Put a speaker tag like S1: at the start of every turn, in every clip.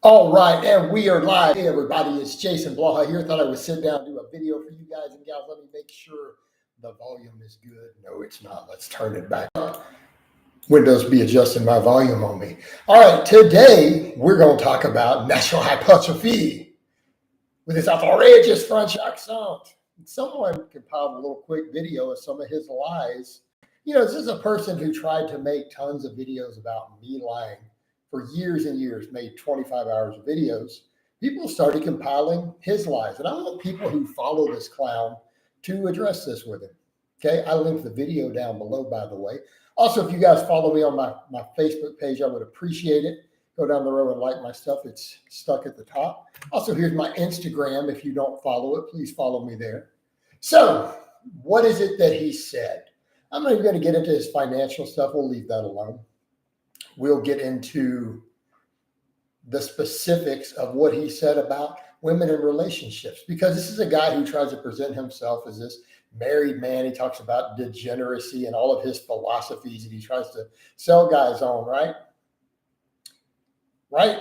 S1: All right, and we are live. Hey, everybody, it's Jason Blaha here. Thought I would sit down and do a video for you guys and gals. Let me make sure the volume is good. No, it's not. Let's turn it back up. Windows be adjusting my volume on me. All right, today we're going to talk about natural hypertrophy with this outrageous French accent. Someone compiled a little quick video of some of his lies. You know, this is a person who tried to make tons of videos about me lying for years and years, made 25 hours of videos. People started compiling his lies. And I want people who follow this clown to address this with him. Okay, I linked the video down below, by the way. Also, if you guys follow me on my Facebook page, I would appreciate it. Go down the road and like my stuff. It's stuck at the top. Also, here's my Instagram. If you don't follow it, please follow me there. So, what is it that he said? I'm not even going to get into his financial stuff. We'll leave that alone. We'll get into the specifics of what he said about women in relationships, because this is a guy who tries to present himself as this married man. He talks about degeneracy and all of his philosophies that he tries to sell guys on, right? Right?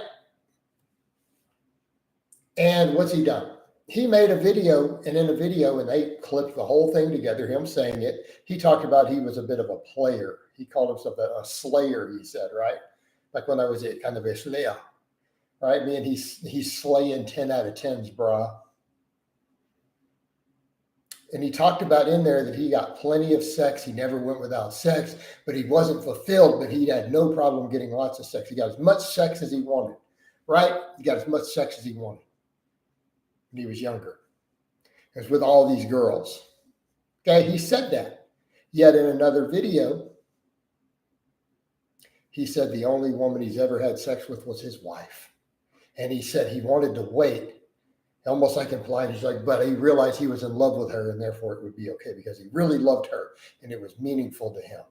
S1: And what's he done? He made a video, and in a video, and they clipped the whole thing together, him saying it, he talked about he was a bit of a player. He called himself a slayer, he said, right? Like when I was a kind of a slayer, right? Man, he's slaying 10 out of 10s, brah. And he talked about in there that he got plenty of sex. He never went without sex, but he wasn't fulfilled, but he had no problem getting lots of sex. He got as much sex as he wanted, right? He got as much sex as he wanted when he was younger. It was with all these girls. Okay, he said that. Yet in another video, he said the only woman he's ever had sex with was his wife. And he said he wanted to wait, almost like implied, he's like, but he realized he was in love with her and therefore it would be okay because he really loved her and it was meaningful to him.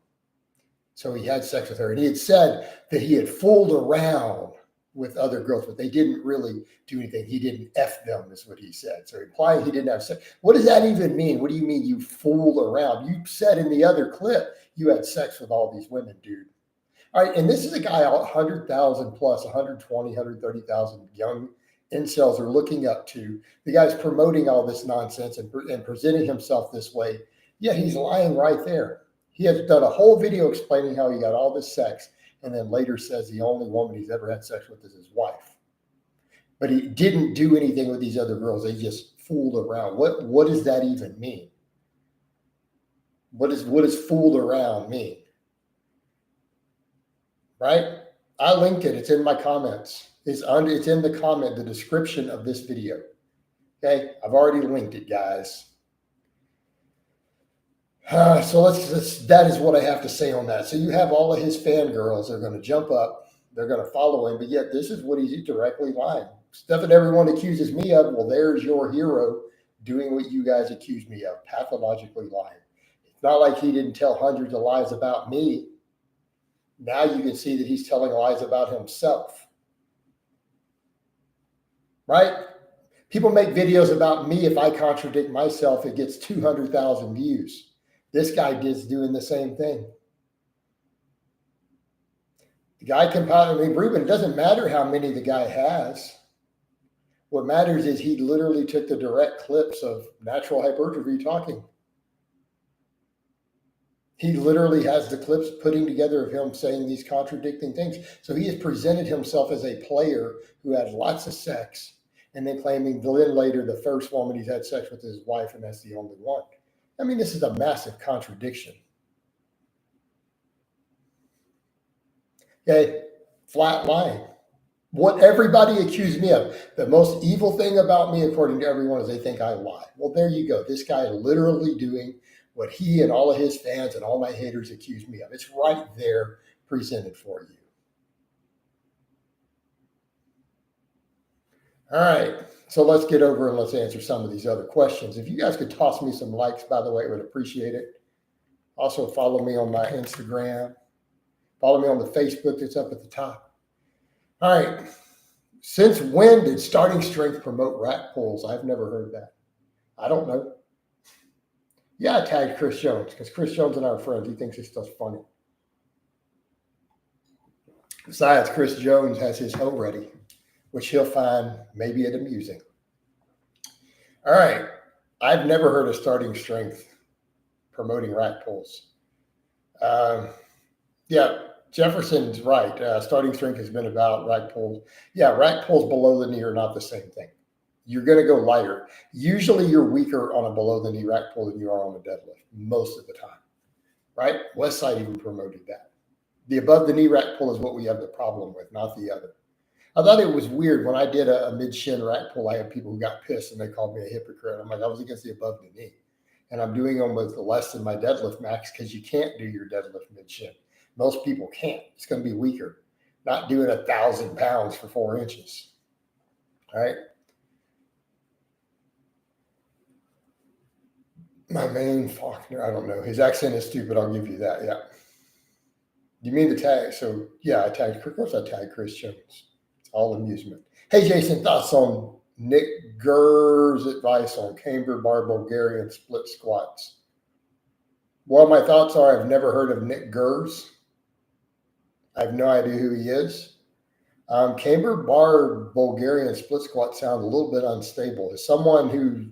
S1: So he had sex with her. And he had said that he had fooled around with other girls, but they didn't really do anything. He didn't F them, is what he said. So implying he didn't have sex. What does that even mean? What do you mean you fooled around? You said in the other clip you had sex with all these women, dude. All right, and this is a guy 100,000 plus, 120, 130,000 young incels are looking up to. The guy's promoting all this nonsense and presenting himself this way. Yet he's lying right there. He has done a whole video explaining how he got all this sex, and then later says the only woman he's ever had sex with is his wife. But he didn't do anything with these other girls. They just fooled around. What does that even mean? What does fooled around mean? Right? I linked it. It's in my comments. It's in the comment, the description of this video. Okay? I've already linked it, guys. So that is what I have to say on that. So you have all of his fangirls. They're going to jump up. They're going to follow him. But yet this is what he's directly lying. Stuff that everyone accuses me of. Well, there's your hero doing what you guys accuse me of, pathologically lying. It's not like he didn't tell hundreds of lies about me. Now you can see that he's telling lies about himself. Right? People make videos about me. If I contradict myself, it gets 200,000 views. This guy is doing the same thing. The guy compiled, Ruben, it doesn't matter how many the guy has. What matters is he literally took the direct clips of natural hypertrophy talking. He literally has the clips putting together of him saying these contradicting things. So he has presented himself as a player who had lots of sex and then claiming then later the first woman he's had sex with is his wife and that's the only one. I mean, this is a massive contradiction. Okay, flat lying. What everybody accused me of, the most evil thing about me, according to everyone, is they think I lie. Well, there you go. This guy literally doing what he and all of his fans and all my haters accuse me of. It's right there presented for you. All right, so let's get over and let's answer some of these other questions. If you guys could toss me some likes, by the way, I would appreciate it. Also, follow me on my Instagram. Follow me on the Facebook that's up at the top. All right, since when did starting strength promote rack pulls? I've never heard that. I don't know. Yeah, I tagged Chris Jones because Chris Jones and I are friends. He thinks this stuff's funny. Besides, Chris Jones has his hoe ready. which he'll find maybe it amusing. All right. I've never heard of starting strength promoting rack pulls. Yeah, Jefferson's right. Starting strength has been about rack pulls. Yeah, rack pulls below the knee are not the same thing. You're going to go lighter. Usually you're weaker on a below the knee rack pull than you are on a deadlift most of the time, right? Westside even promoted that. The above the knee rack pull is what we have the problem with, not the other. I thought it was weird when I did a mid-shin rack pull. I had people who got pissed and they called me a hypocrite. I'm like, I was against the above the knee. And I'm doing them with less than my deadlift max because you can't do your deadlift mid-shin. Most people can't. It's going to be weaker. Not doing 1,000 pounds for 4 inches. All right. My man Faulkner, I don't know. His accent is stupid. I'll give you that. Yeah. You mean the tag? So, yeah, I tagged, of course, I tagged Chris Jones. It's all amusement. Hey, Jason, thoughts on Nick Gurr's advice on camber bar Bulgarian split squats? Well, my thoughts are I've never heard of Nick Gurr's. I have no idea who he is. Camber bar Bulgarian split squat sounds a little bit unstable. As someone who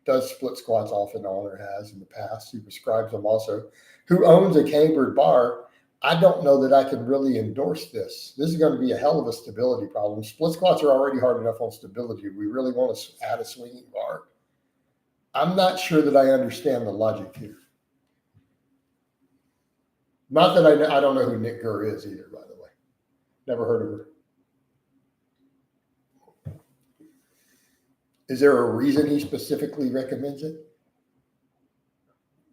S1: does split squats off and on or has in the past, who prescribes them also, who owns a cambered bar, I don't know that I can really endorse this. This is going to be a hell of a stability problem. Split squats are already hard enough on stability. We really want to add a swinging bar. I'm not sure that I understand the logic here. Not that I don't know who Nick Gurr is either, by the way. Never heard of her. Is there a reason he specifically recommends it?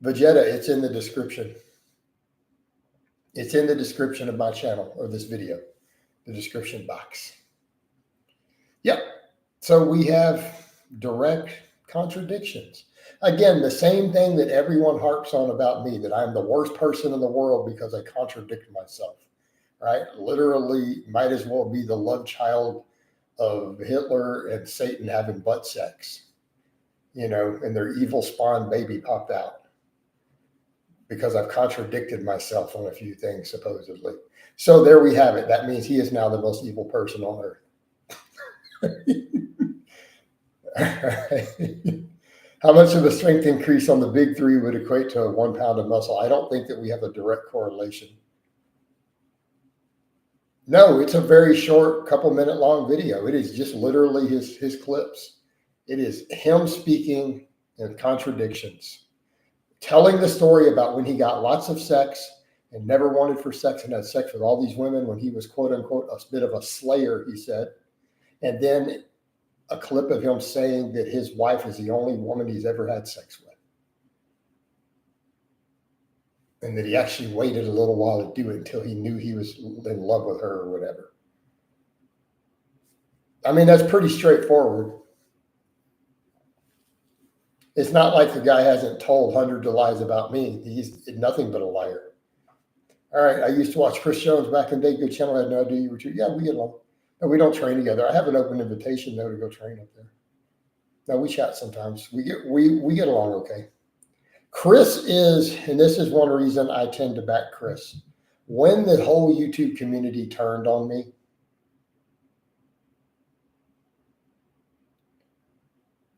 S1: Vegeta, it's in the description. It's in the description of my channel or this video, the description box. Yep. So we have direct contradictions. Again, the same thing that everyone harps on about me, that I'm the worst person in the world because I contradict myself, right? Literally might as well be the love child of Hitler and Satan having butt sex, and their evil spawn baby popped out because I've contradicted myself on a few things, supposedly. So there we have it. That means he is now the most evil person on earth. How much of a strength increase on the big three would equate to 1 pound of muscle? I don't think that we have a direct correlation. No, it's a very short, couple-minute long video. It is just literally his clips. It is him speaking in contradictions, telling the story about when he got lots of sex and never wanted for sex and had sex with all these women when he was, quote unquote, a bit of a slayer, he said. And then a clip of him saying that his wife is the only woman he's ever had sex with. And that he actually waited a little while to do it until he knew he was in love with her or whatever. I mean, that's pretty straightforward. It's not like the guy hasn't told hundreds of lies about me. He's nothing but a liar. All right, I used to watch Chris Jones back in the day. Good channel. I had no idea you were too. Yeah, we get along. No, we don't train together. I have an open invitation, though, to go train up there. No, we chat sometimes. We get along okay. Chris is, and this is one reason I tend to back Chris. When the whole YouTube community turned on me,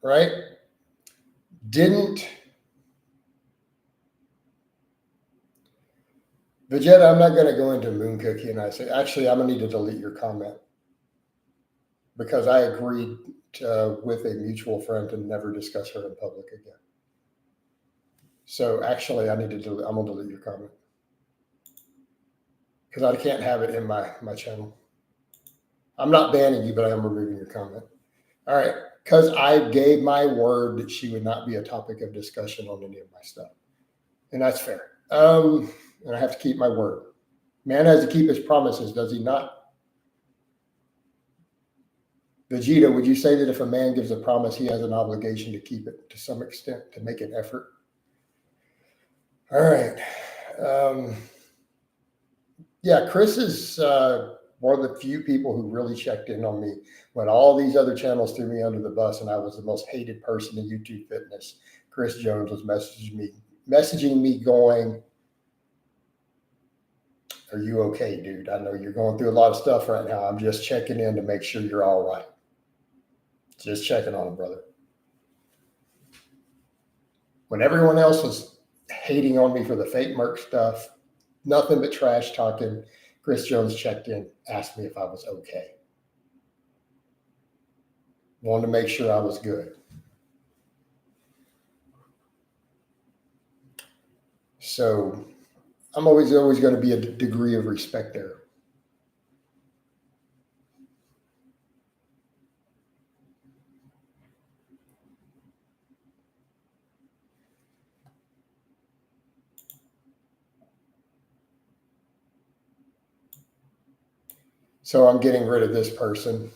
S1: right? Vegeta, I'm not going to go into Moon Cookie and I say, actually, I'm going to need to delete your comment because I agreed with a mutual friend to never discuss her in public again. So actually, I'm going to delete your comment because I can't have it in my channel. I'm not banning you, but I am removing your comment. All right. Because I gave my word that she would not be a topic of discussion on any of my stuff. And that's fair. And I have to keep my word. Man has to keep his promises, does he not? Vegeta, would you say that if a man gives a promise, he has an obligation to keep it to some extent, to make an effort? All right. Yeah, Chris is one of the few people who really checked in on me when all these other channels threw me under the bus and I was the most hated person in YouTube fitness. Chris Jones was messaging me going, Are you okay, dude? I know you're going through a lot of stuff right now. I'm just checking in to make sure you're all right. Just checking on him, brother. When everyone else was hating on me for the fake Merc stuff, nothing but trash talking, Chris Jones checked in, asked me if I was okay. Wanted to make sure I was good. So I'm always going to be a degree of respect there. So I'm getting rid of this person.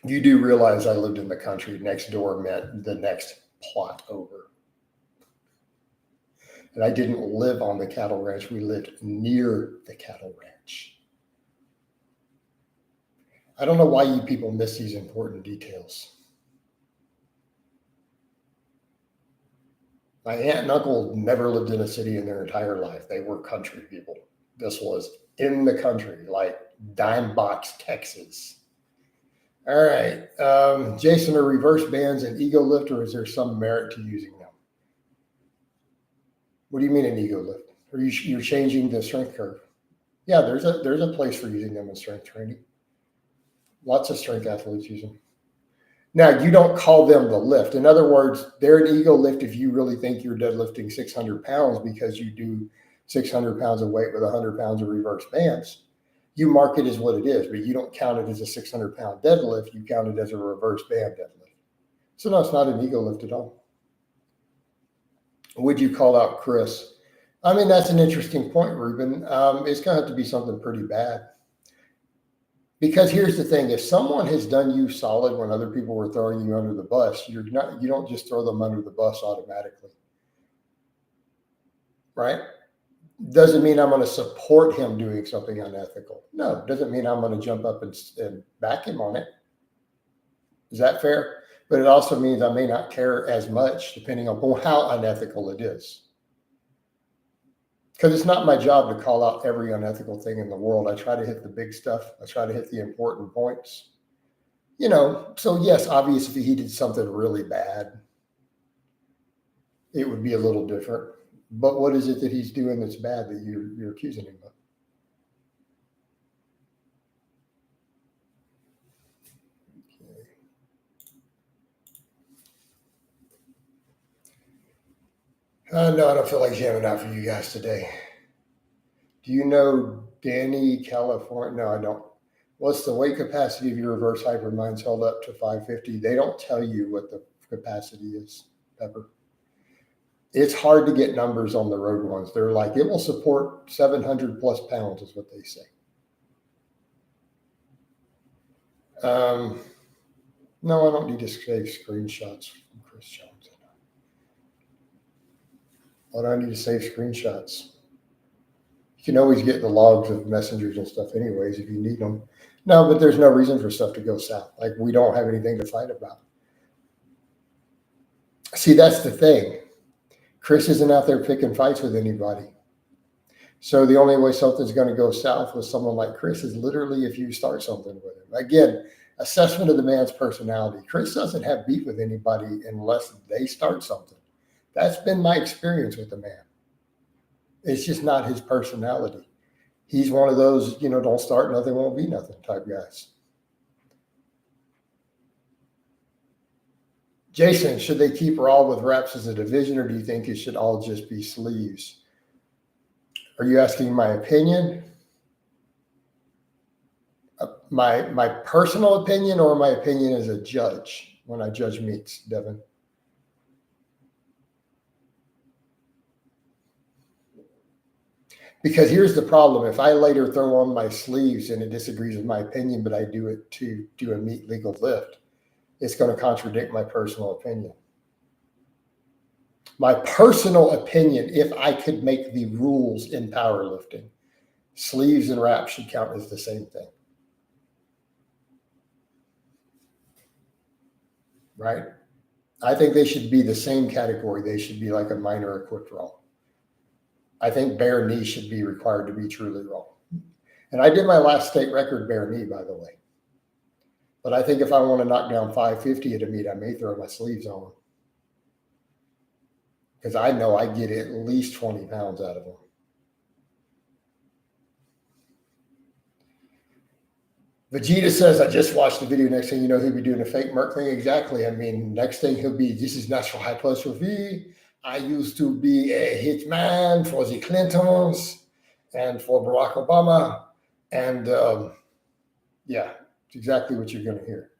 S1: You do realize I lived in the country. Next door meant the next plot over. And I didn't live on the cattle ranch. We lived near the cattle ranch. I don't know why you people miss these important details. My aunt and uncle never lived in a city in their entire life. They were country people. This was in the country, like Dime Box, Texas. All right. Jason, are reverse bands an ego lift, or is there some merit to using them? What do you mean an ego lift? Are you're changing the strength curve? Yeah, there's a place for using them in strength training. Lots of strength athletes use them. Now, you don't call them the lift. In other words, they're an ego lift if you really think you're deadlifting 600 pounds because you do 600 pounds of weight with 100 pounds of reverse bands. You mark it as what it is, but you don't count it as a 600-pound deadlift. You count it as a reverse band deadlift. So no, it's not an ego lift at all. Would you call out Chris? I mean, that's an interesting point, Ruben. It's going to have to be something pretty bad. Because here's the thing: if someone has done you solid when other people were throwing you under the bus, you don't just throw them under the bus automatically, right? Doesn't mean I'm going to support him doing something unethical. No, doesn't mean I'm going to jump up and back him on it. Is that fair? But it also means I may not care as much depending on how unethical it is. Because it's not my job to call out every unethical thing in the world. I try to hit the big stuff. I try to hit the important points. So yes, obviously, if he did something really bad, it would be a little different. But what is it that he's doing that's bad that you're accusing him of? No, I don't feel like jamming out for you guys today. Do you know Danny, California? No, I don't. What's the weight capacity of your reverse hyper? Mine's held up to 550. They don't tell you what the capacity is, Pepper. It's hard to get numbers on the road ones. They're like, it will support 700 plus pounds is what they say. No, I don't need to save screenshots from Chris Jones. Why do I need to save screenshots? You can always get the logs of messengers and stuff anyways if you need them. No, but there's no reason for stuff to go south. Like, we don't have anything to fight about. See, that's the thing. Chris isn't out there picking fights with anybody. So the only way something's going to go south with someone like Chris is literally if you start something with him. Again, assessment of the man's personality. Chris doesn't have beef with anybody unless they start something. That's been my experience with the man. It's just not his personality. He's one of those, don't start, nothing won't be nothing type guys. Jason, should they keep Raw with reps as a division, or do you think it should all just be sleeves? Are you asking my opinion? My personal opinion, or my opinion as a judge when I judge meets, Devin? Because here's the problem. If I later throw on my sleeves and it disagrees with my opinion, but I do it to do a meet legal lift, it's going to contradict my personal opinion. My personal opinion, if I could make the rules in powerlifting, sleeves and wraps should count as the same thing. Right? I think they should be the same category. They should be like a minor equipped raw. I think bare knee should be required to be truly raw. And I did my last state record bare knee, by the way. But I think if I want to knock down 550 at a meet, I may throw my sleeves on, because I know I get at least 20 pounds out of them. Vegeta says, I just watched the video. Next thing you know, he'll be doing a fake Merc thing. Exactly. I mean, next thing he'll be, this is natural hypertrophy. I used to be a hitman for the Clintons and for Barack Obama. And yeah, it's exactly what you're going to hear.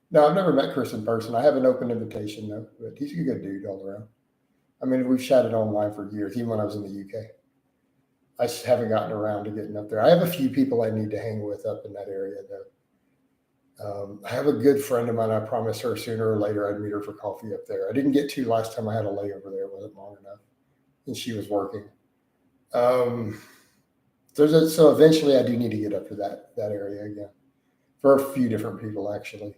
S1: No, I've never met Chris in person. I have an open invitation, though. But he's a good dude all around. I mean, we've chatted online for years, even when I was in the UK. I just haven't gotten around to getting up there. I have a few people I need to hang with up in that area, though. I have a good friend of mine. I promised her sooner or later I'd meet her for coffee up there. I didn't get to last time I had a layover there. It wasn't long enough, and she was working. So eventually I do need to get up to that area again for a few different people, actually.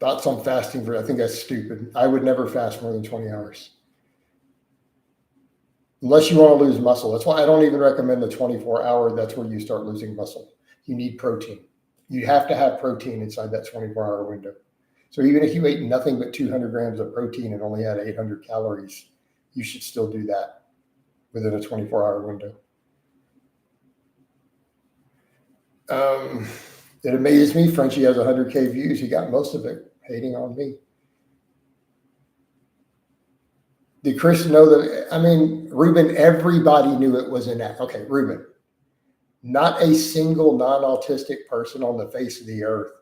S1: Thoughts on fasting I think that's stupid. I would never fast more than 20 hours. Unless you want to lose muscle. That's why I don't even recommend the 24-hour. That's where you start losing muscle. You need protein. You have to have protein inside that 24-hour window. So even if you ate nothing but 200 grams of protein and only had 800 calories, you should still do that within a 24-hour window. It amazes me. Frenchie has 100K views. He got most of it hating on me. Did Chris know that? I mean, Ruben, everybody knew it was an act. Okay, Ruben, not a single non-autistic person on the face of the earth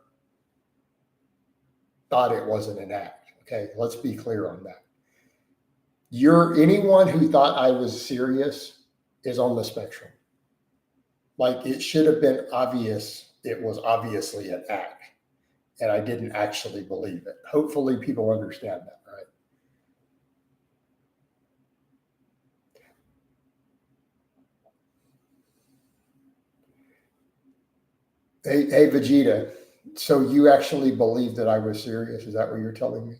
S1: thought it wasn't an act. Okay, let's be clear on that. Anyone who thought I was serious is on the spectrum. Like, it should have been obvious. It was obviously an act, and I didn't actually believe it. Hopefully people understand that, right? Hey, Vegeta, so you actually believed that I was serious? Is that what you're telling me?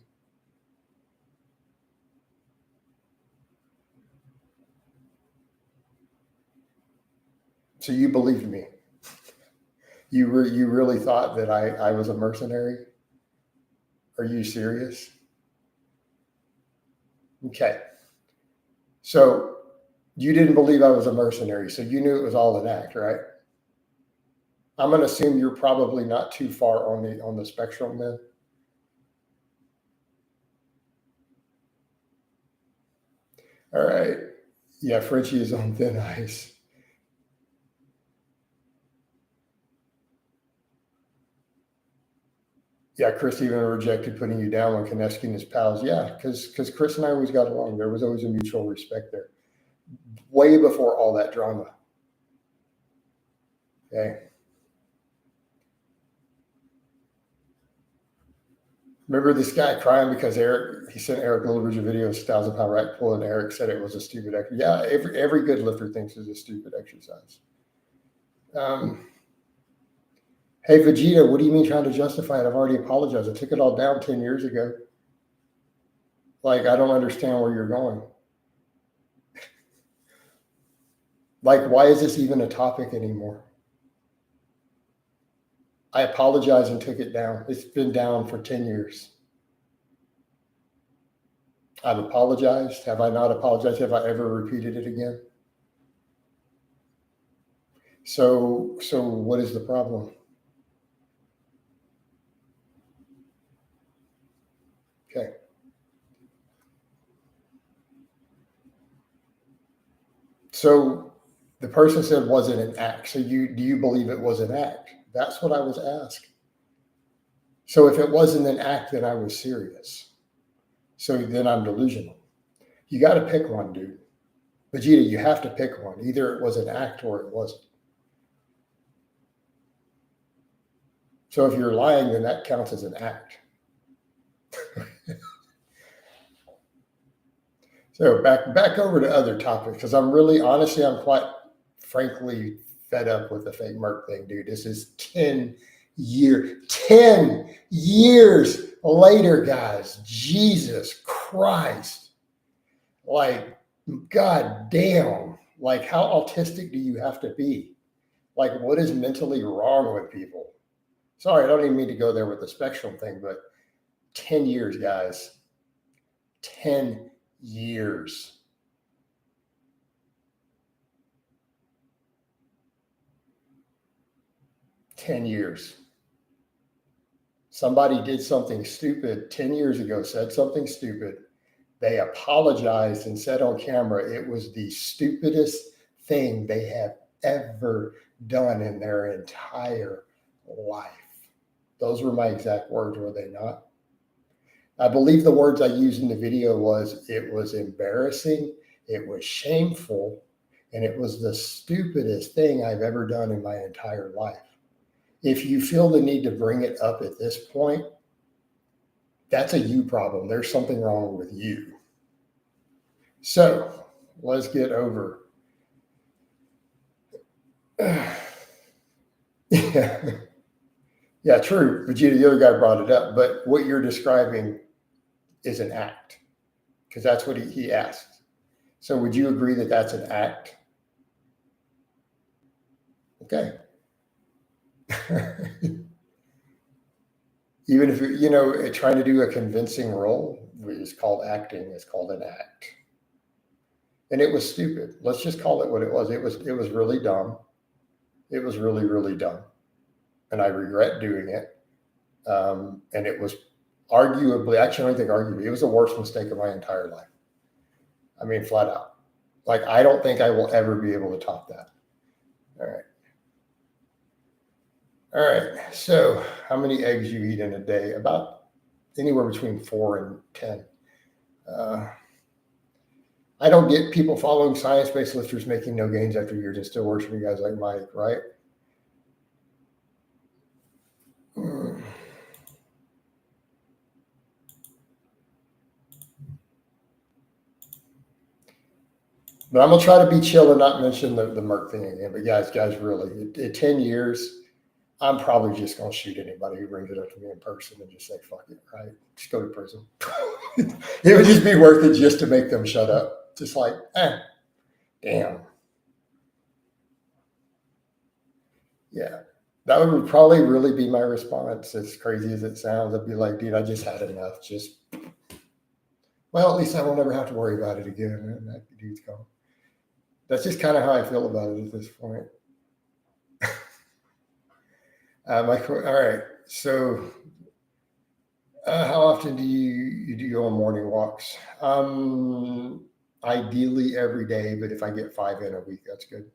S1: So you believed me? You really thought that I was a mercenary? Are you serious? Okay. So you didn't believe I was a mercenary, so you knew it was all an act, right? I'm going to assume you're probably not too far on the spectrum then. All right. Yeah, Frenchie is on thin ice. Yeah, Chris even rejected putting you down when Koneski and his pals. Yeah, because Chris and I always got along. There was always a mutual respect there. Way before all that drama. Okay. Remember this guy crying because he sent Eric Littleridge a video of 1,000-pound rack pull, and Eric said it was a stupid exercise. Yeah, every good lifter thinks it's a stupid exercise. Hey, Vegeta, what do you mean trying to justify it? I've already apologized. I took it all down 10 years ago. Like, I don't understand where you're going. Like, why is this even a topic anymore? I apologized and took it down. It's been down for 10 years. I've apologized. Have I not apologized? Have I ever repeated it again? So what is the problem? Okay. So the person said, was it an act? So do you believe it was an act? That's what I was asked. So if it wasn't an act, then I was serious. So then I'm delusional. You got to pick one, dude. Vegeta, you have to pick one. Either it was an act or it wasn't. So if you're lying, then that counts as an act. So back over to other topics, because I'm quite frankly fed up with the fake Merc thing, dude. This is 10 years later, guys. Jesus Christ. Like, God damn. Like, how autistic do you have to be? Like, what is mentally wrong with people? Sorry, I don't even mean to go there with the spectrum thing, but 10 years, guys. 10 years. Somebody did something stupid 10 years ago, said something stupid. They apologized and said on camera it was the stupidest thing they have ever done in their entire life. Those were my exact words, were they not? I believe the words I used in the video was, it was embarrassing, it was shameful, and it was the stupidest thing I've ever done in my entire life. If you feel the need to bring it up at this point, that's a you problem. There's something wrong with you. So let's get over. Yeah, true. Vegeta, the other guy brought it up, but what you're describing is an act, because that's what he asked. So would you agree that that's an act? Okay. Even if trying to do a convincing role is called acting, it's called an act. And it was stupid. Let's just call it what it was. It was really dumb. It was really, really dumb. And I regret doing it. And it was arguably, actually, I don't think arguably, it was the worst mistake of my entire life. I mean, flat out. Like, I don't think I will ever be able to top that. All right. All right. So how many eggs you eat in a day? About anywhere between 4 and 10. I don't get people following science-based lifters making no gains after years and still worshiping guys like Mike, right? But I'm gonna try to be chill and not mention the Merc thing again. But guys, really, at 10 years, I'm probably just gonna shoot anybody who brings it up to me in person and just say, fuck it, right? Just go to prison. It would just be worth it just to make them shut up. Just like, damn. Yeah. That would probably really be my response, as crazy as it sounds. I'd be like, dude, I just had enough. Well, at least I won't ever have to worry about it again. And that dude's gone. That's just kind of how I feel about it at this point. All right. So, how often do you go on morning walks? Ideally every day, but if I get 5 in a week, that's good.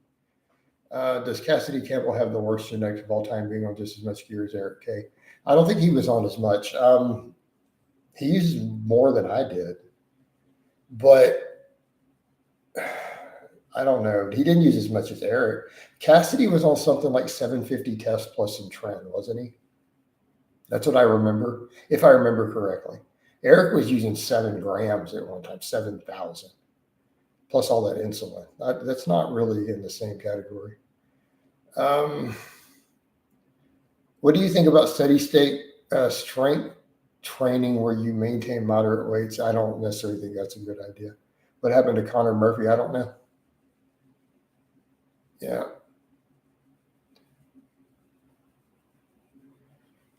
S1: Does Cassidy Campbell have the worst genetics of all time, being on just as much gear as Eric K? I don't think he was on as much. He used more than I did, but I don't know. He didn't use as much as Eric. Cassidy was on something like 750 tests plus some trend, wasn't he? That's what I remember, if I remember correctly. Eric was using 7 grams at one time, 7,000, plus all that insulin. That's not really in the same category. What do you think about steady state strength training where you maintain moderate weights? I don't necessarily think that's a good idea. What happened to Connor Murphy? I don't know. Yeah.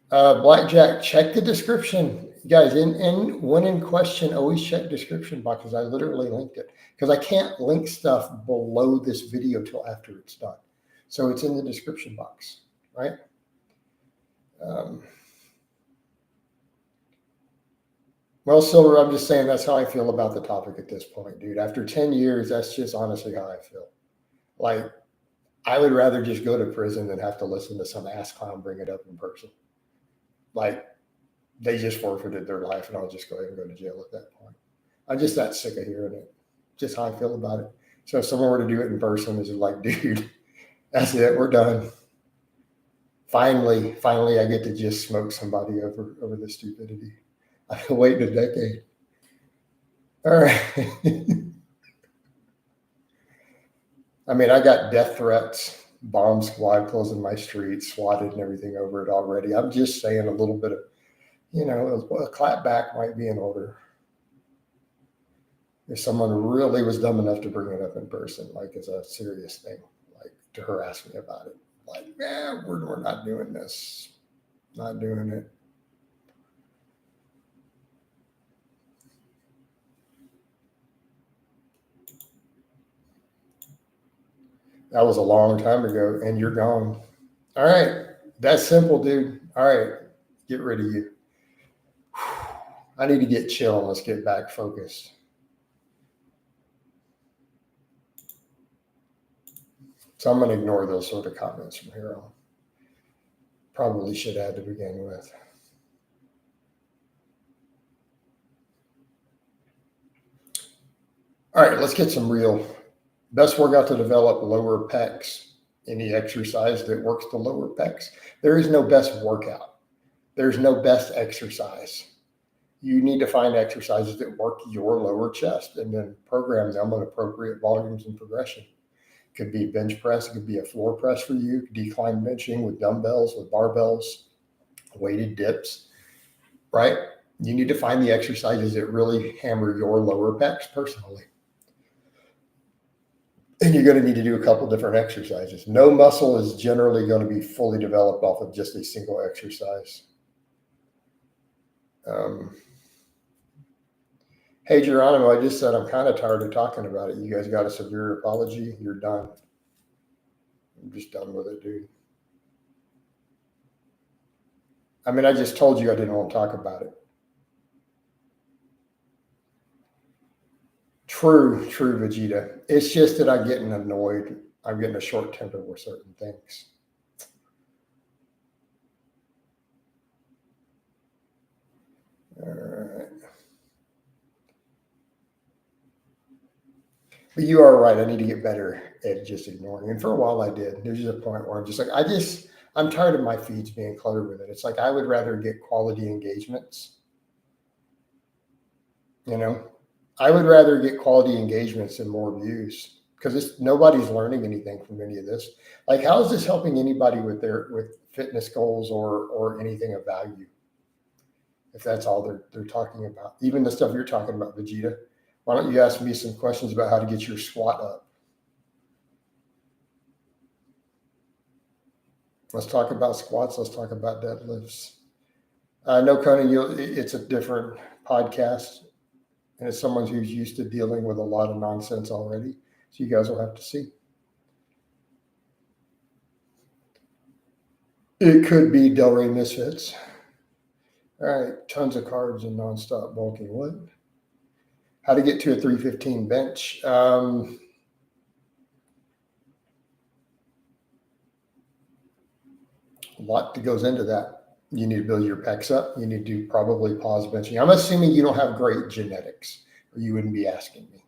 S1: Blackjack, check the description. Guys, when in question, always check description boxes. I literally linked it because I can't link stuff below this video till after it's done. So it's in the description box, right? Well, Silver, I'm just saying that's how I feel about the topic at this point, dude. After 10 years, that's just honestly how I feel. Like, I would rather just go to prison than have to listen to some ass clown bring it up in person. Like, they just forfeited their life, and I'll just go ahead and go to jail at that point. I'm just that sick of hearing it. Just how I feel about it. So if someone were to do it in person, it's just like, dude, that's it. We're done. Finally, I get to just smoke somebody over the stupidity. I've been waiting a decade. All right. I mean, I got death threats, bomb squad closing my street, swatted and everything over it already. I'm just saying a little bit of, A clap back might be in order. If someone really was dumb enough to bring it up in person, like as a serious thing, like to harass me about it, like, we're not doing this, not doing it. That was a long time ago, and you're gone. All right, that's simple, dude. All right, get rid of you. I need to get chill and let's get back focused. So I'm going to ignore those sort of comments from here on. Probably should add to begin with. All right, let's get some real. Best workout to develop lower pecs. Any exercise that works the lower pecs. There is no best workout. There's no best exercise. You need to find exercises that work your lower chest and then program them on appropriate volumes and progression. It could be bench press. It could be a floor press for you. Decline benching with dumbbells, with barbells, weighted dips, right? You need to find the exercises that really hammer your lower pecs personally. And you're going to need to do a couple different exercises. No muscle is generally going to be fully developed off of just a single exercise. Hey, Geronimo, I just said I'm kind of tired of talking about it. You guys got a severe apology? You're done. I'm just done with it, dude. I mean, I just told you I didn't want to talk about it. True, Vegeta. It's just that I'm getting annoyed. I'm getting a short temper with certain things. All right. But you are right. I need to get better at just ignoring. And for a while I did. There's just a point where I'm just like, I'm tired of my feeds being cluttered with it. It's like I would rather get quality engagements. I would rather get quality engagements and more views because nobody's learning anything from any of this. Like, how is this helping anybody with fitness goals or anything of value? If that's all they're talking about, even the stuff you're talking about, Vegeta. Why don't you ask me some questions about how to get your squat up? Let's talk about squats. Let's talk about deadlifts. No, Connie, it's a different podcast. And as someone who's used to dealing with a lot of nonsense already, so you guys will have to see. It could be Delray Misfits. All right, tons of carbs and nonstop bulking. What? How to get to a 315 bench? A lot that goes into that. You need to build your pecs up. You need to do probably pause benching. I'm assuming you don't have great genetics, or you wouldn't be asking me.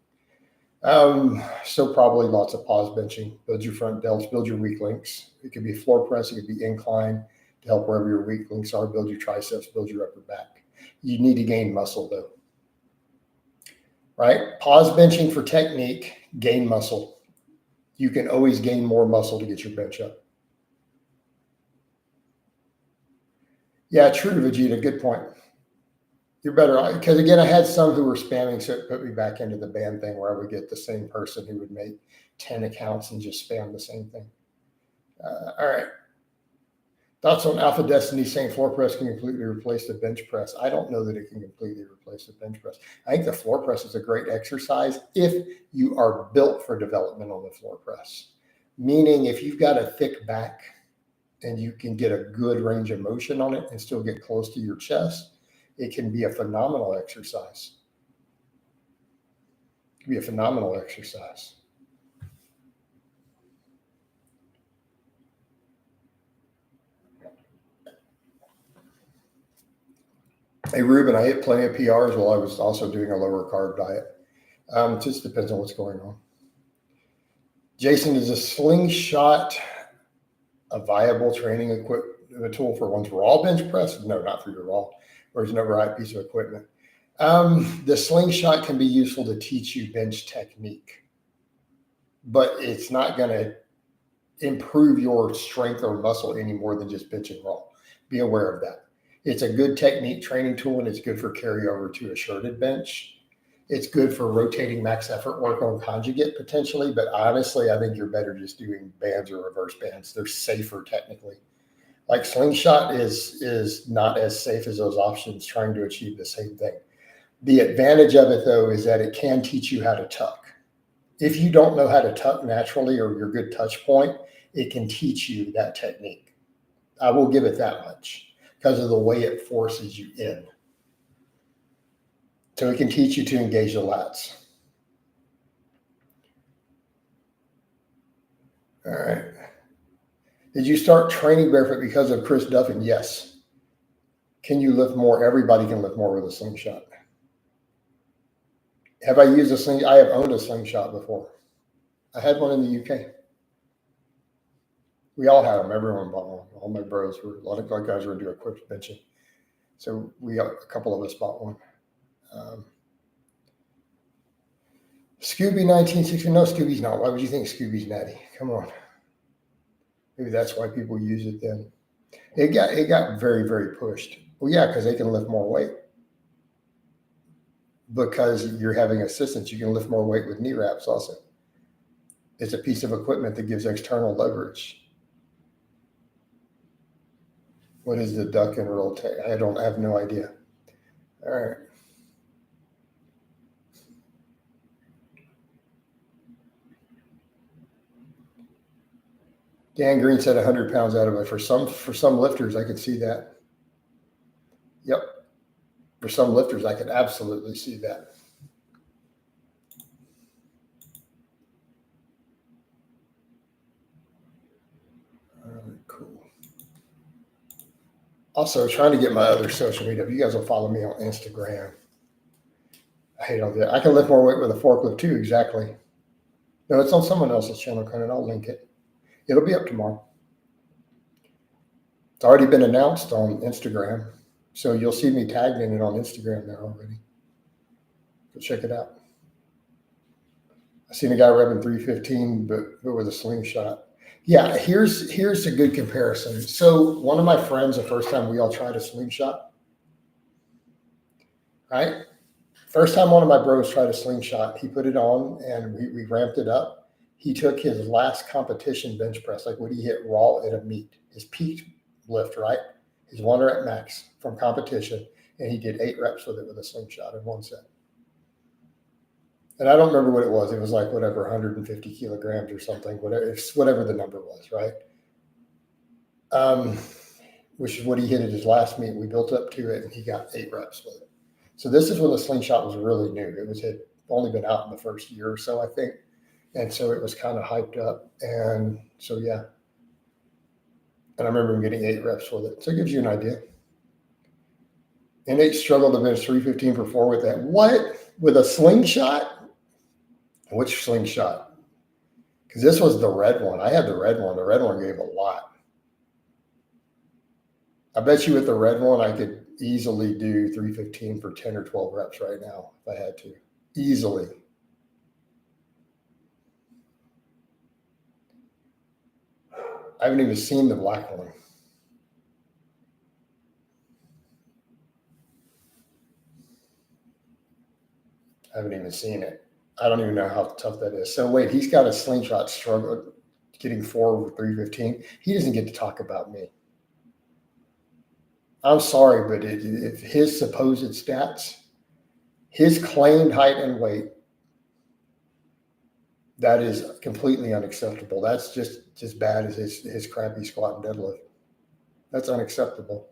S1: So probably lots of pause benching. Build your front delts, build your weak links. It could be floor press, it could be incline to help wherever your weak links are. Build your triceps, build your upper back. You need to gain muscle though. Right? Pause benching for technique, gain muscle. You can always gain more muscle to get your bench up. Yeah, true, Vegeta. Good point. You're better because again, I had some who were spamming, so it put me back into the ban thing where I would get the same person who would make 10 accounts and just spam the same thing. All right. Thoughts on Alpha Destiny saying floor press can completely replace the bench press? I don't know that it can completely replace the bench press. I think the floor press is a great exercise if you are built for development on the floor press. Meaning if you've got a thick back and you can get a good range of motion on it and still get close to your chest, it can be a phenomenal exercise. It can be a phenomenal exercise. Hey, Ruben, I ate plenty of PRs while I was also doing a lower carb diet. Just depends on what's going on. Jason, is a slingshot a viable training equipment tool for one's raw bench press? No, not for your raw. There's no right piece of equipment. The slingshot can be useful to teach you bench technique, but it's not going to improve your strength or muscle any more than just benching raw. Be aware of that. It's a good technique training tool, and it's good for carryover to a shirted bench. It's good for rotating max effort work on conjugate potentially, but honestly, I think you're better just doing bands or reverse bands. They're safer technically. Like slingshot is not as safe as those options trying to achieve the same thing. The advantage of it though is that it can teach you how to tuck. If you don't know how to tuck naturally or your good touch point, it can teach you that technique. I will give it that much because of the way it forces you in. So it can teach you to engage the lats. All right. Did you start training barefoot because of Chris Duffin? Yes. Can you lift more? Everybody can lift more with a slingshot. Have I used a slingshot? I have owned a slingshot before. I had one in the UK. We all had them. Everyone bought one. All my bros were, a lot of guys were doing equipped benching. So a couple of us bought one. Scooby 1960. No, Scooby's not. Why would you think Scooby's natty? Come on. Maybe that's why people use it then. It got very, very pushed. Well, yeah, because they can lift more weight. Because you're having assistance, you can lift more weight with knee wraps also. It's a piece of equipment that gives external leverage. What is the duck and roll tag? I have no idea. All right. Dan Green said 100 pounds out of it. For some lifters, I could see that. Yep. For some lifters, I could absolutely see that. All right, cool. Also, trying to get my other social media. You guys will follow me on Instagram. I hate all that. I can lift more weight with a forklift too. Exactly. No, it's on someone else's channel, Conan. I'll link it. It'll be up tomorrow. It's already been announced on Instagram. So you'll see me tagged in it on Instagram there already. Go check it out. I seen a guy repping 315, but with a slingshot. Yeah, here's a good comparison. So one of my friends, the first time we all tried a slingshot, right? First time one of my bros tried a slingshot, he put it on and we ramped it up. He took his last competition bench press, like what he hit raw at a meet, his peak lift, right? His one rep max from competition, and he did 8 reps with it with a slingshot in one set. And I don't remember what it was. It was like whatever, 150 kilograms or something, whatever the number was, right? Which is what he hit at his last meet. We built up to it, and he got 8 reps with it. So this is when the slingshot was really new. It had only been out in the first year or so, I think. And so it was kind of hyped up. And so, yeah. And I remember him getting 8 reps with it. So it gives you an idea. And Nate struggled to bench 315 for 4 with that. What? With a slingshot? Which slingshot? Because this was the red one. I had the red one. The red one gave a lot. I bet you with the red one, I could easily do 315 for 10 or 12 reps right now if I had to. Easily. I haven't even seen the black one. I haven't even seen it. I don't even know how tough that is. So wait, he's got a slingshot struggle getting 4 with 315. He doesn't get to talk about me. I'm sorry, but if his supposed stats, his claimed height and weight, that is completely unacceptable. That's just as bad as his crappy squat and deadlift. That's unacceptable.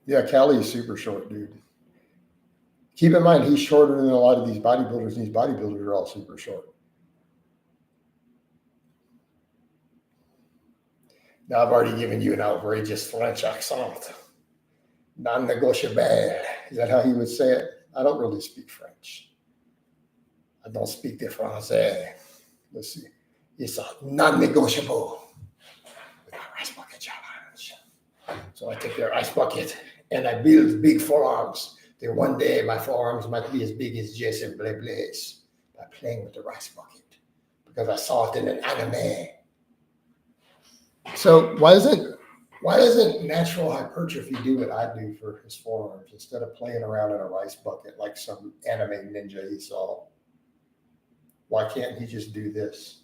S1: Yeah, Callie is super short, dude. Keep in mind, he's shorter than a lot of these bodybuilders, and these bodybuilders are all super short. Now, I've already given you an outrageous French accent. Non-negotiable. Is that how he would say it? I don't really speak French. I don't speak the Francais. Let's see. It's a non-negotiable with a rice bucket challenge. So I take their ice bucket and I build big forearms. Then one day my forearms might be as big as Jason Blablaze by playing with the rice bucket because I saw it in an anime. So why is it Why doesn't natural hypertrophy do what I do for his forearms instead of playing around in a rice bucket like some anime ninja he saw? Why can't he just do this?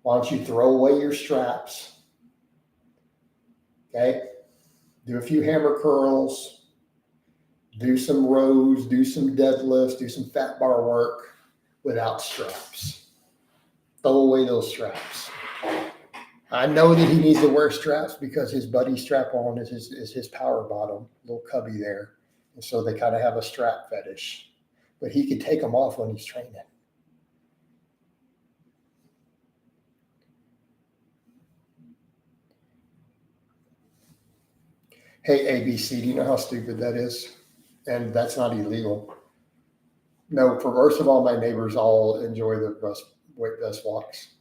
S1: Why don't you throw away your straps? Okay? Do a few hammer curls, do some rows, do some deadlifts, do some fat bar work without straps. Throw away those straps. I know that he needs to wear straps because his buddy strap on is his power bottom, little cubby there. And so they kind of have a strap fetish. But he could take them off when he's training. Hey, ABC, do you know how stupid that is? And that's not illegal. No, first of all, my neighbors all enjoy the weight vest walks.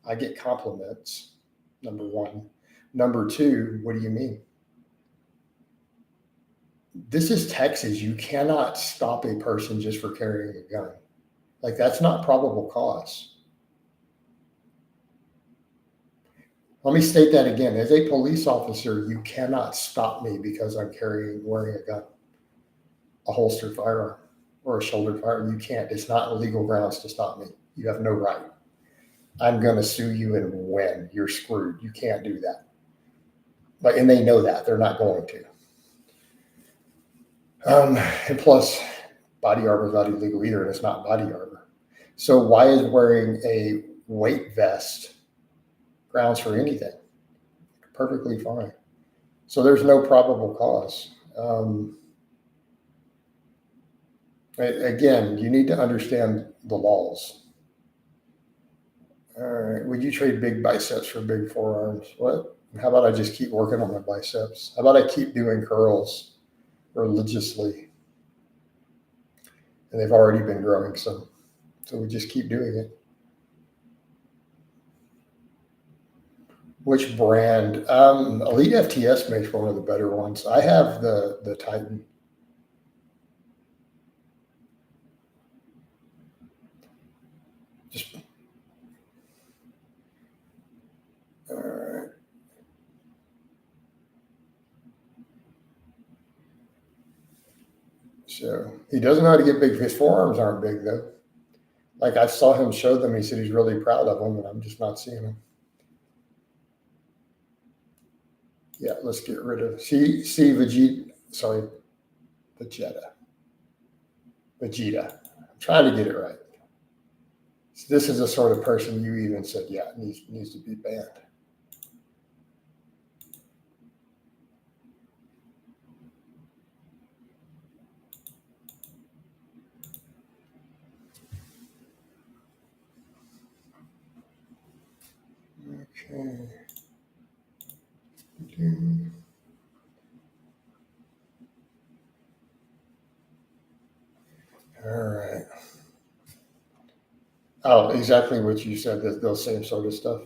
S1: I get compliments, number one. Number two, what do you mean? This is Texas. You cannot stop a person just for carrying a gun. Like, that's not probable cause. Let me state that again. As a police officer, you cannot stop me because I'm wearing a gun, a holstered firearm, or a shouldered firearm. You can't. It's not legal grounds to stop me. You have no right. I'm going to sue you and win. You're screwed. You can't do that. And they know that. They're not going to. And plus, body armor is not illegal either, and it's not body armor. So why is wearing a weight vest grounds for anything? Perfectly fine. So there's no probable cause. Again, you need to understand the laws. All right. Would you trade big biceps for big forearms? What? How about I just keep working on my biceps? How about I keep doing curls religiously? And they've already been growing some. So we just keep doing it. Which brand? Elite FTS makes one of the better ones. I have the Titan. Just all right. So he doesn't know how to get big. His forearms aren't big though. Like I saw him show them. He said he's really proud of them, and I'm just not seeing them. Yeah, let's get rid of Vegeta. Sorry, Vegeta. I'm trying to get it right. So this is the sort of person you even said, yeah, needs to be banned. Okay. All right. Oh, exactly what you said, those same sort of stuff.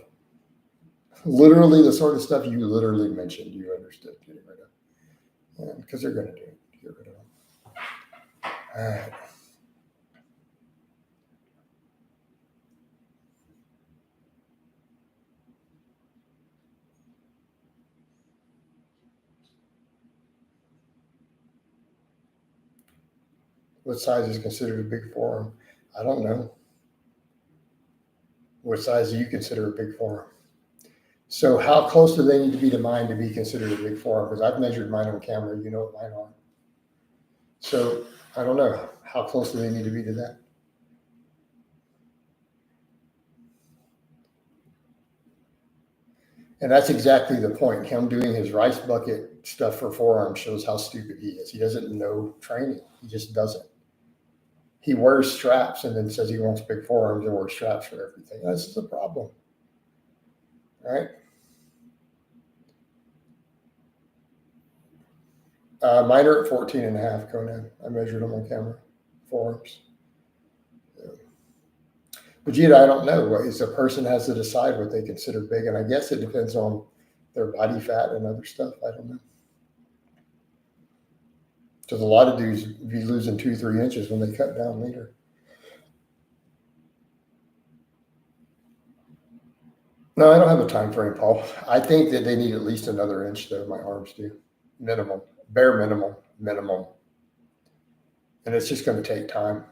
S1: Literally the sort of stuff you literally mentioned, you understood getting rid of. Because they're going to do it. Get rid of them. All right. What size is considered a big forearm? I don't know. What size do you consider a big forearm? So how close do they need to be to mine to be considered a big forearm? Because I've measured mine on camera. You know what mine are. So I don't know. How close do they need to be to that? And that's exactly the point. Him doing his rice bucket stuff for forearms shows how stupid he is. He doesn't know training. He just doesn't. He wears straps and then says he wants big forearms and wears straps for everything. This is a problem. All right. Mine are at 14 and a half, Conan. I measured them on camera. Forearms. But yet, I don't know. A person has to decide what they consider big. And I guess it depends on their body fat and other stuff. I don't know. Because a lot of dudes be losing 2-3 inches when they cut down later. No, I don't have a time frame, Paul. I think that they need at least another inch, though. My arms do, minimum, bare minimum, and it's just going to take time.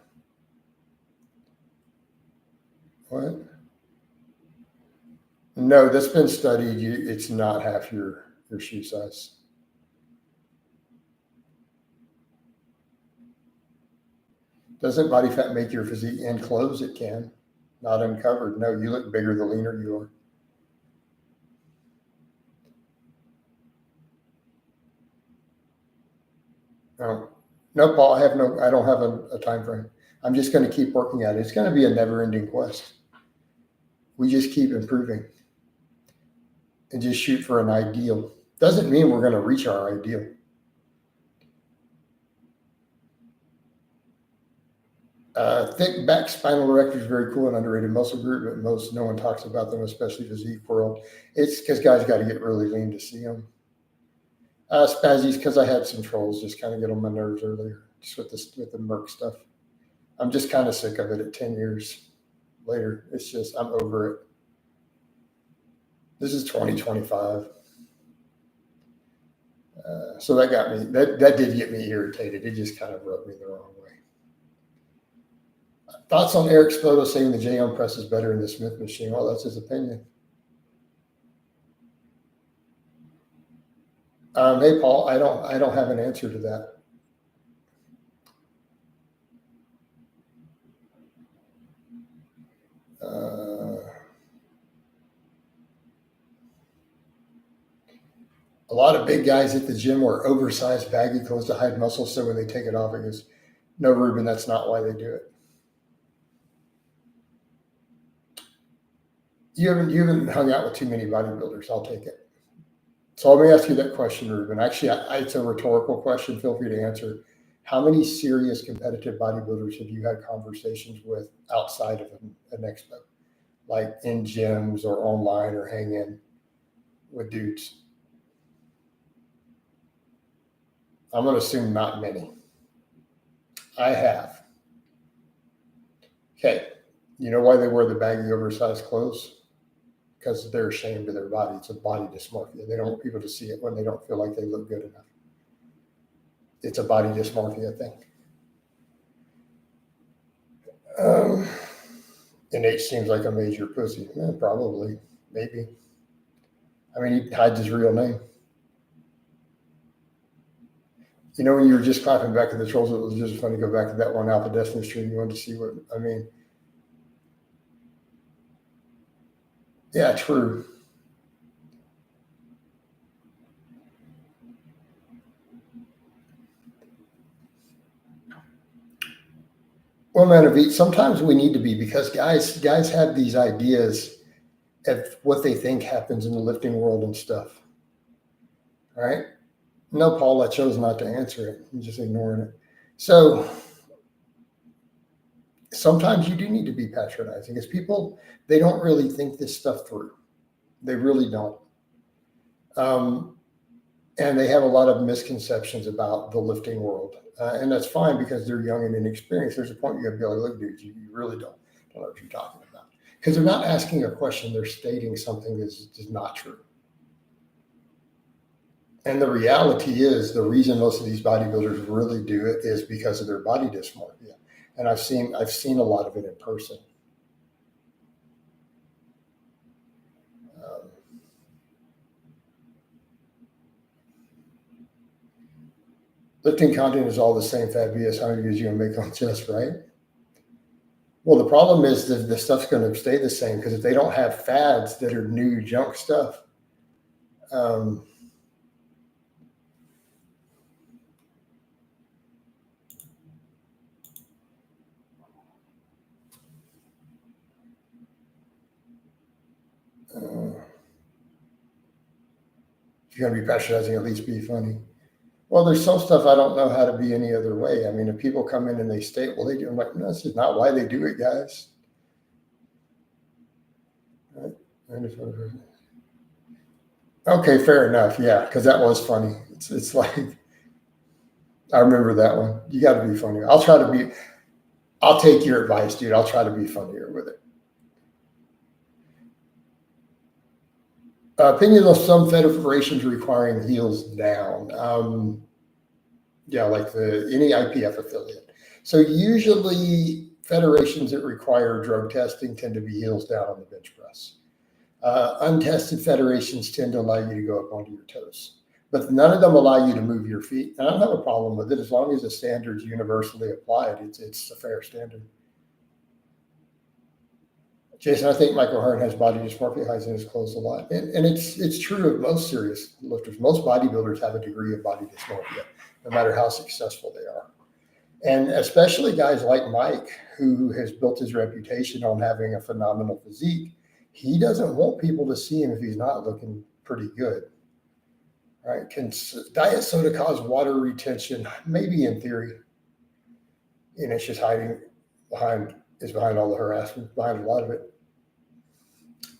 S1: What? No, that's been studied. It's not half your shoe size. Doesn't body fat make your physique and clothes? It can, not uncovered. No, you look bigger the leaner you are. No, no, Paul. I don't have a time frame. I'm just going to keep working at it. It's going to be a never-ending quest. We just keep improving and just shoot for an ideal. Doesn't mean we're going to reach our ideal. Thick back spinal erector is very cool and underrated muscle group, but no one talks about them, especially physique world. It's because guys got to get really lean to see them. Spazzies, because I had some trolls just kind of get on my nerves earlier, just with the Merc stuff. I'm just kind of sick of it at 10 years later. It's just, I'm over it. This is 2025. So that got me, that did get me irritated. It just kind of rubbed me the wrong way. Thoughts on Eric Spoto saying the J-on press is better in the Smith machine? Well, that's his opinion. Hey, Paul, I don't have an answer to that. A lot of big guys at the gym wear oversized baggy clothes to hide muscles, so when they take it off, it goes, no, Ruben, that's not why they do it. You haven't hung out with too many bodybuilders. I'll take it. So let me ask you that question, Ruben. Actually, it's a rhetorical question. Feel free to answer. How many serious competitive bodybuilders have you had conversations with outside of an expo, like in gyms or online or hanging with dudes? I'm going to assume not many. I have. Okay. You know why they wear the baggy, oversized clothes? Because they're ashamed of their body. It's a body dysmorphia. They don't want people to see it when they don't feel like they look good enough. It's a body dysmorphia thing. And H seems like a major pussy. Probably. Maybe. I mean, he hides his real name. You know, when you were just clapping back at the trolls, it was just fun to go back to that one Alpha Destiny stream. You wanted to see what, I mean. Yeah, true. Well, man, sometimes we need to be, because guys have these ideas of what they think happens in the lifting world and stuff. All right? No, Paul, I chose not to answer it. I'm just ignoring it. So sometimes you do need to be patronizing, because people, they don't really think this stuff through. They really don't. And they have a lot of misconceptions about the lifting world. And that's fine, because they're young and inexperienced. There's a point you have to be like, look, dude, you really don't know what you're talking about. Because they're not asking a question, they're stating something that's not true. And the reality is, the reason most of these bodybuilders really do it is because of their body dysmorphia. And I've seen a lot of it in person. Lifting content is all the same. Fat be as hungry as you and make on chest, right? Well, the problem is that the stuff's going to stay the same, because if they don't have fads that are new junk stuff, if you're going to be patronizing, at least be funny. Well, there's some stuff I don't know how to be any other way. I mean, if people come in and they state, well, they do, I'm like, no, this is not why they do it, guys. Right? Okay, fair enough. Yeah, because that was funny. It's like, I remember that one. You got to be funny. I'll take your advice, dude. I'll try to be funnier with it. Opinions on some federations requiring heels down. Yeah, like any IPF affiliate. So usually federations that require drug testing tend to be heels down on the bench press. Untested federations tend to allow you to go up onto your toes, but none of them allow you to move your feet. And I don't have a problem with it as long as the standards universally applied. It's a fair standard. Jason, I think Michael Hearn has body dysmorphia, hides in his clothes a lot. And it's true of most serious lifters. Most bodybuilders have a degree of body dysmorphia, no matter how successful they are. And especially guys like Mike, who has built his reputation on having a phenomenal physique, he doesn't want people to see him if he's not looking pretty good. Right? Can diet soda cause water retention? Maybe in theory. And it's just hiding behind all the harassment, behind a lot of it.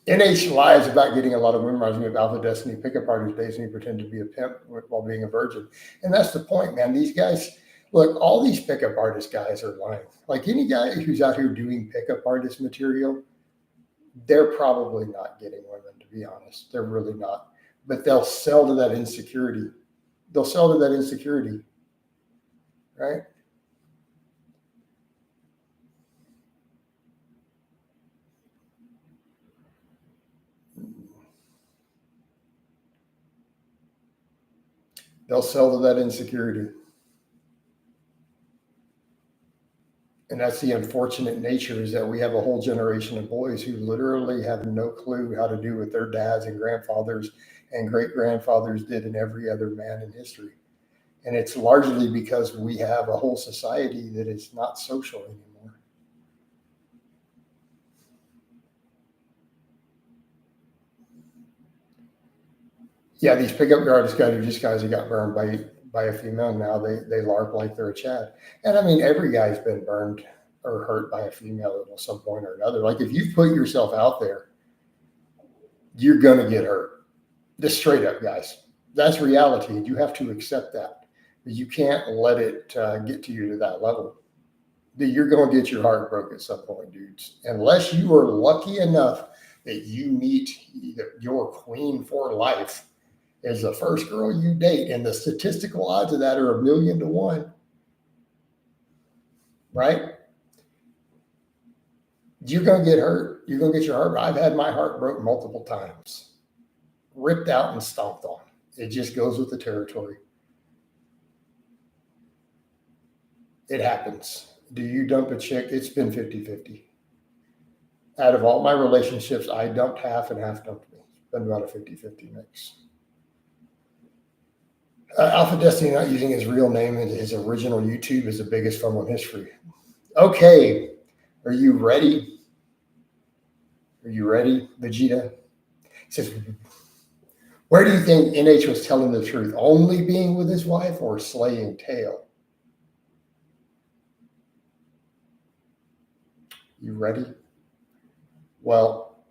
S1: NH lies about getting a lot of women. Reminds me of Alpha Destiny pickup artist days, and he pretended to be a pimp while being a virgin. And that's the point, man. These guys, look, all these pickup artist guys are lying. Like any guy who's out here doing pickup artist material, they're probably not getting women, to be honest. They're really not. But they'll sell to that insecurity. Right? They'll sell to that insecurity. And that's the unfortunate nature, is that we have a whole generation of boys who literally have no clue how to do what their dads and grandfathers and great grandfathers did in every other man in history. And it's largely because we have a whole society that is not social anymore. Yeah, these pickup artist guys are just guys who got burned by a female. Now they LARP like they're a Chad. And I mean, every guy's been burned or hurt by a female at some point or another. Like if you put yourself out there, you're gonna get hurt. Just straight up, guys. That's reality. You have to accept that. You can't let it get to you to that level. You're going to get your heart broke at some point, dudes. Unless you are lucky enough that you meet your queen for life as the first girl you date, and the statistical odds of that are 1,000,000 to 1, right? You're going to get hurt. You're going to get your heart. I've had my heart broke multiple times, ripped out and stomped on. It just goes with the territory. It happens. Do you dump a chick? It's been 50-50. Out of all my relationships, I dumped half and half dumped me. It's been about a 50-50 mix. Alpha Destiny not using his real name and his original YouTube is the biggest fumble in history. Okay, are you ready? Are you ready, Vegeta? He says, where do you think NH was telling the truth? Only being with his wife or slaying tail? You ready? Well,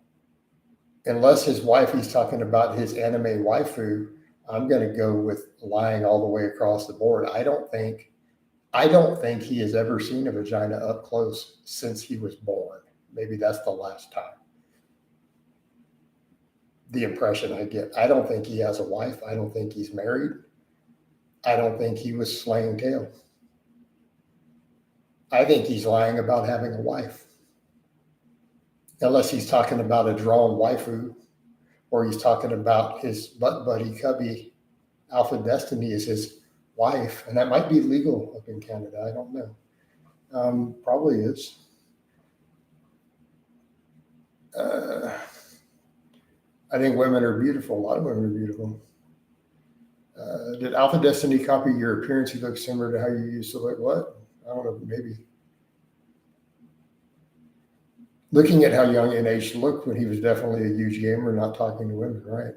S1: unless his wife, he's talking about his anime waifu, I'm going to go with lying all the way across the board. I don't think he has ever seen a vagina up close since he was born. Maybe that's the last time. The impression I get. I don't think he has a wife. I don't think he's married. I don't think he was slaying tail. I think he's lying about having a wife. Unless he's talking about a drawn waifu, or he's talking about his butt buddy, Cubby, Alpha Destiny is his wife. And that might be legal up in Canada. I don't know. Probably is. I think women are beautiful. A lot of women are beautiful. Did Alpha Destiny copy your appearance? You look similar to how you used to look. What? I don't know. Maybe. Looking at how young NH looked when he was definitely a huge gamer, not talking to women, right?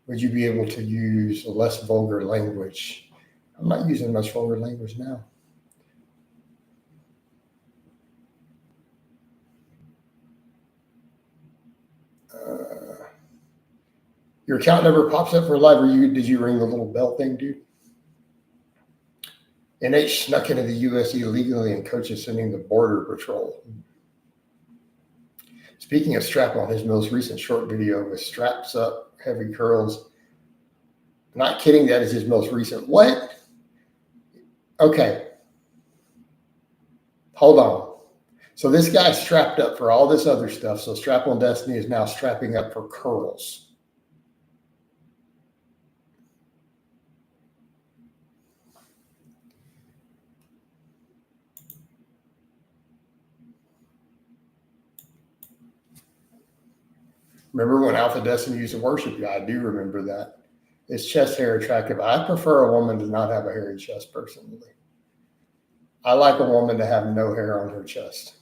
S1: Would you be able to use less vulgar language? I'm not using much vulgar language now. Your account never pops up for live, or did you ring the little bell thing, dude? NH snuck into the U.S. illegally, and coach is sending the border patrol. Speaking of strap on, his most recent short video was straps up, heavy curls. Not kidding, that is his most recent. What? Okay. Hold on. So this guy's strapped up for all this other stuff. So Strap on Destiny is now strapping up for curls. Remember when Alpha Destiny used to worship you? I do remember that. Is chest hair attractive? I prefer a woman to not have a hairy chest personally. I like a woman to have no hair on her chest.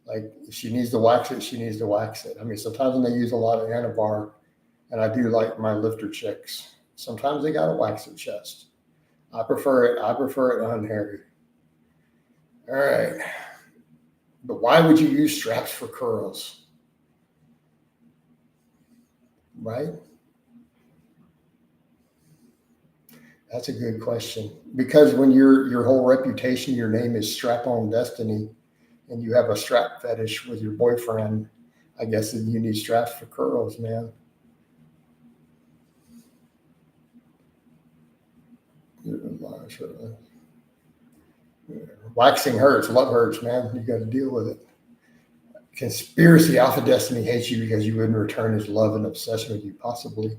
S1: Like if she needs to wax it, she needs to wax it. I mean, sometimes when they use a lot of Anavar, and I do like my lifter chicks, sometimes they gotta wax their chest. I prefer it unhairy. All right. But why would you use straps for curls? Right? That's a good question. Because when your whole reputation, your name is Strap on Destiny, and you have a strap fetish with your boyfriend, I guess that you need straps for curls, man. Waxing hurts. Love hurts, man. You got to deal with it. Conspiracy Alpha Destiny hates you because you wouldn't return his love and obsession with you, possibly.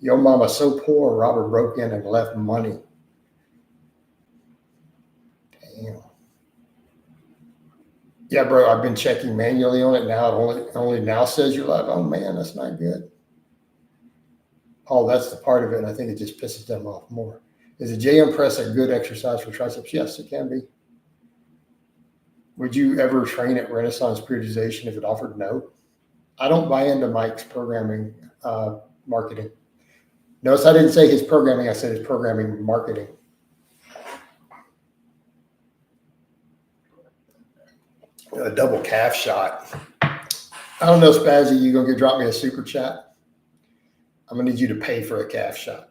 S1: Yo mama so poor, Robert broke in and left money. Damn. Yeah, bro, I've been checking manually on it now. It only now says you're live. Oh man, that's not good. Oh, that's the part of it. And I think it just pisses them off more. Is a JM press a good exercise for triceps? Yes, it can be. Would you ever train at Renaissance Periodization if it offered? No. I don't buy into Mike's programming marketing. Notice I didn't say his programming. I said his programming marketing. A double calf shot. I don't know, Spazzy. You gonna drop me a super chat? I'm gonna need you to pay for a calf shot.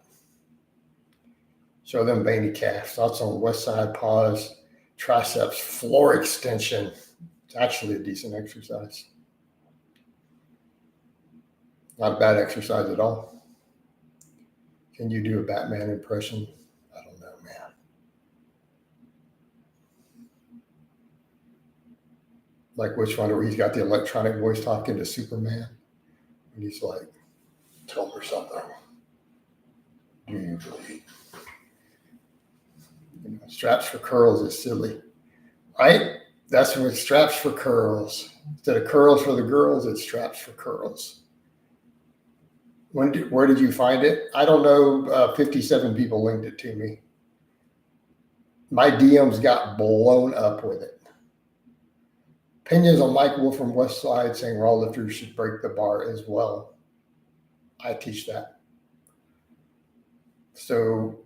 S1: Show them veiny calves. Thoughts on west side pause, triceps, floor extension. It's actually a decent exercise. Not a bad exercise at all. Can you do a Batman impression? I don't know, man. Like which one? Where he's got the electronic voice talking to Superman, and he's like, "Tell me something. Do you believe?" You know, straps for curls is silly, right? That's what straps for curls. Instead of curls for the girls, it's straps for curls. Where did you find it? I don't know. 57 people linked it to me. My DMs got blown up with it. Opinions on Mike Wolf from West Side saying raw lifters should break the bar as well. I teach that. So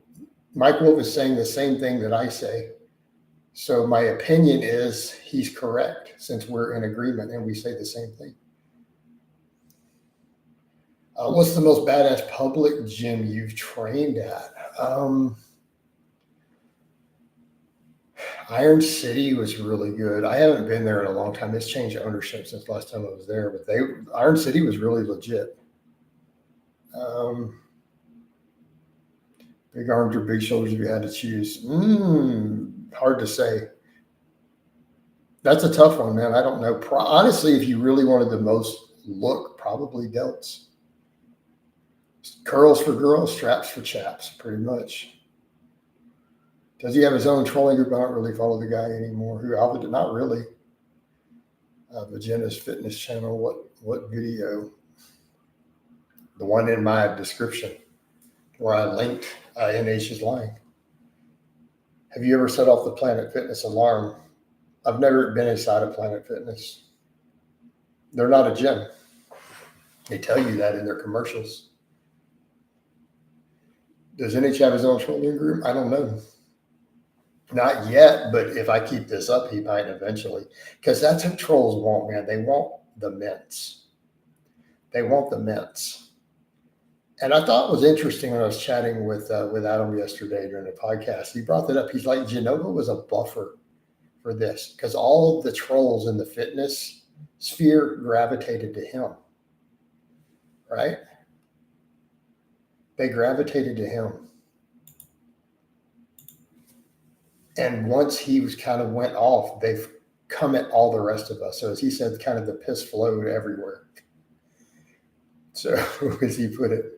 S1: Mike Wolf is saying the same thing that I say. So my opinion is he's correct since we're in agreement and we say the same thing. What's the most badass public gym you've trained at? Iron City was really good. I haven't been there in a long time. It's changed ownership since last time I was there, but Iron City was really legit. Big arms or big shoulders if you had to choose? Hard to say. That's a tough one, man. I don't know. Honestly, if you really wanted the most look, probably delts. Curls for girls, straps for chaps, pretty much. Does he have his own trolling group? I don't really follow the guy anymore. Who Alpha did not really. Vagina's fitness channel. What video? The one in my description where I linked NH's line. Have you ever set off the Planet Fitness alarm? I've never been inside of Planet Fitness. They're not a gym. They tell you that in their commercials. Does NH have his own trolling group? I don't know. Not yet, but if I keep this up, he might eventually. Because that's what trolls want, man. They want the mints. They want the mints. And I thought it was interesting when I was chatting with Adam yesterday during the podcast. He brought that up. He's like, Genova was a buffer for this, because all of the trolls in the fitness sphere gravitated to him, right? They gravitated to him. And once he was kind of went off, they've come at all the rest of us. So as he said, kind of the piss flowed everywhere. So as he put it,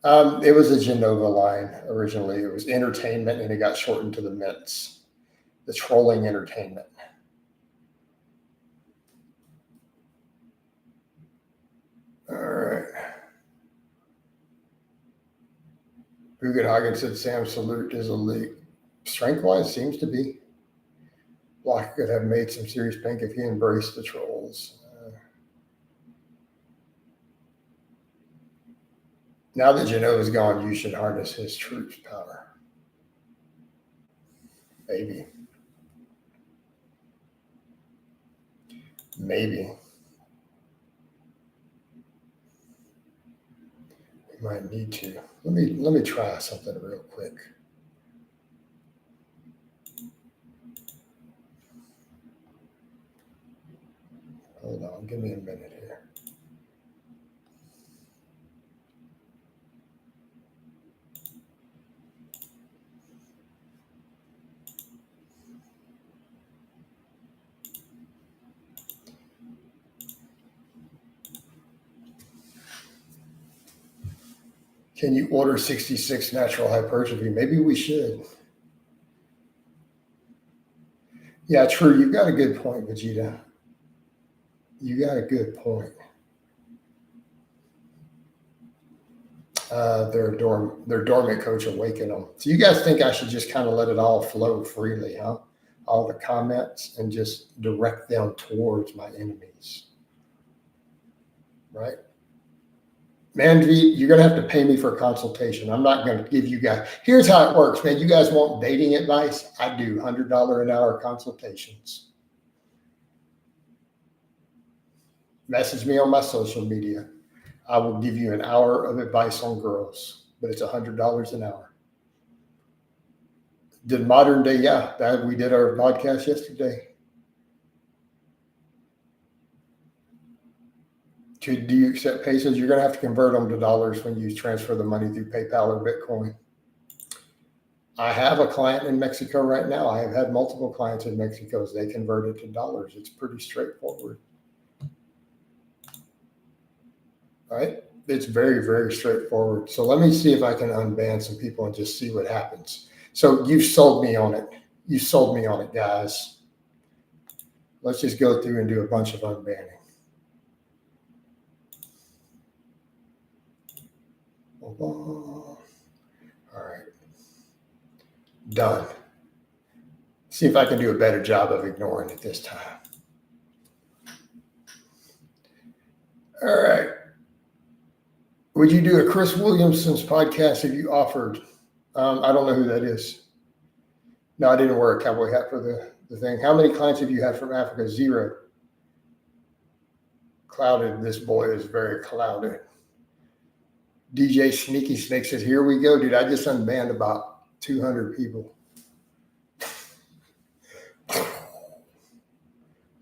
S1: it was a Genova line originally. It was entertainment, and it got shortened to the mints, the trolling entertainment. All right. Bugenhagen said Sam Salute is elite. Strength-wise, seems to be. Blaha could have made some serious bank if he embraced the trolls. Now that Genova's gone, you should harness his troops' power. Maybe. Maybe. We might need to. Let me try something real quick. Hold on, give me a minute here. Can you order 66 natural hypertrophy? Maybe we should. Yeah, true. You've got a good point, Vegeta. You got a good point. Their dormant coach awaken them. So you guys think I should just kind of let it all flow freely, huh? All the comments, and just direct them towards my enemies, right? Manjeet, you're going to have to pay me for a consultation. I'm not going to give you guys. Here's how it works, man. You guys want dating advice? I do $100 an hour consultations. Message me on my social media. I will give you an hour of advice on girls, but it's $100 an hour. Did modern day? Yeah, we did our podcast yesterday. Do you accept pesos? You're going to have to convert them to dollars when you transfer the money through PayPal or Bitcoin. I have a client in Mexico right now. I have had multiple clients in Mexico. They convert it to dollars. It's pretty straightforward. Right? It's very, very straightforward. So let me see if I can unban some people and just see what happens. So you've sold me on it. You sold me on it, guys. Let's just go through and do a bunch of unbanning. All right. Done. See if I can do a better job of ignoring it this time. All right. Would you do a Chris Williamson's podcast if you offered? I don't know who that is. No, I didn't wear a cowboy hat for the thing. How many clients have you had from Africa? 0. Clouded. This boy is very clouded. DJ Sneaky Snake says, here we go, dude. I just unbanned about 200 people.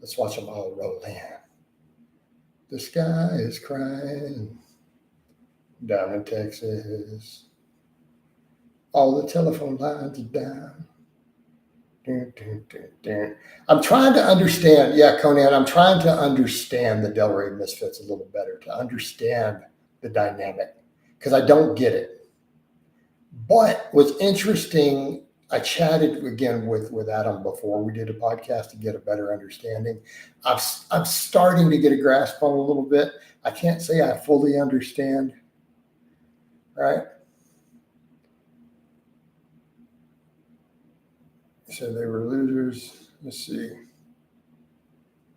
S1: Let's watch them all roll in. The sky is crying down in Texas. All the telephone lines are down. I'm trying to understand. Yeah, Conan, I'm trying to understand the Delray Misfits a little better, to understand the dynamic, because I don't get it. But what's interesting, I chatted again with Adam before we did a podcast to get a better understanding. I'm starting to get a grasp on a little bit. I can't say I fully understand, right? So they were losers. Let's see.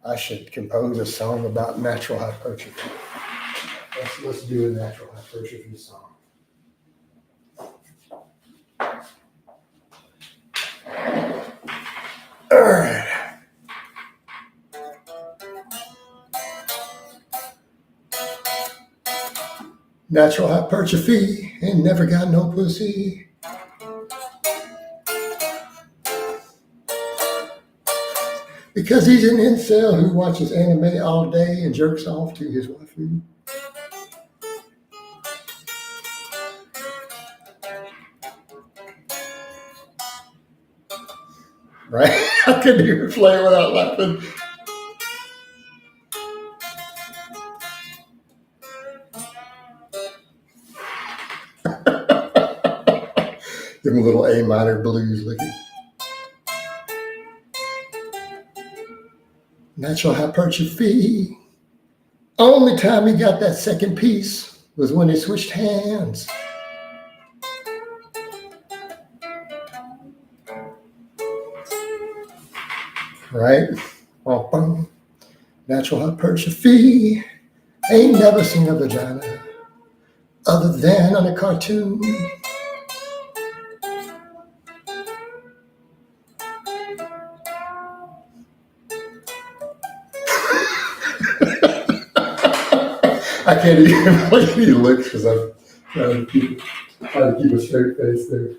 S1: I should compose a song about natural hypertrophy. Let's do a natural hypertrophy song. All right. Natural hypertrophy ain't never got no pussy. Because he's an incel who watches anime all day and jerks off to his waifu. Right? I couldn't even play it without laughing. Give him a little A minor blues licking. Natural hypertrophy. Only time he got that second piece was when they switched hands. Right? Natural hypertrophy. Ain't never seen a vagina other than on a cartoon. I can't even play any licks because I'm trying to keep a straight face there.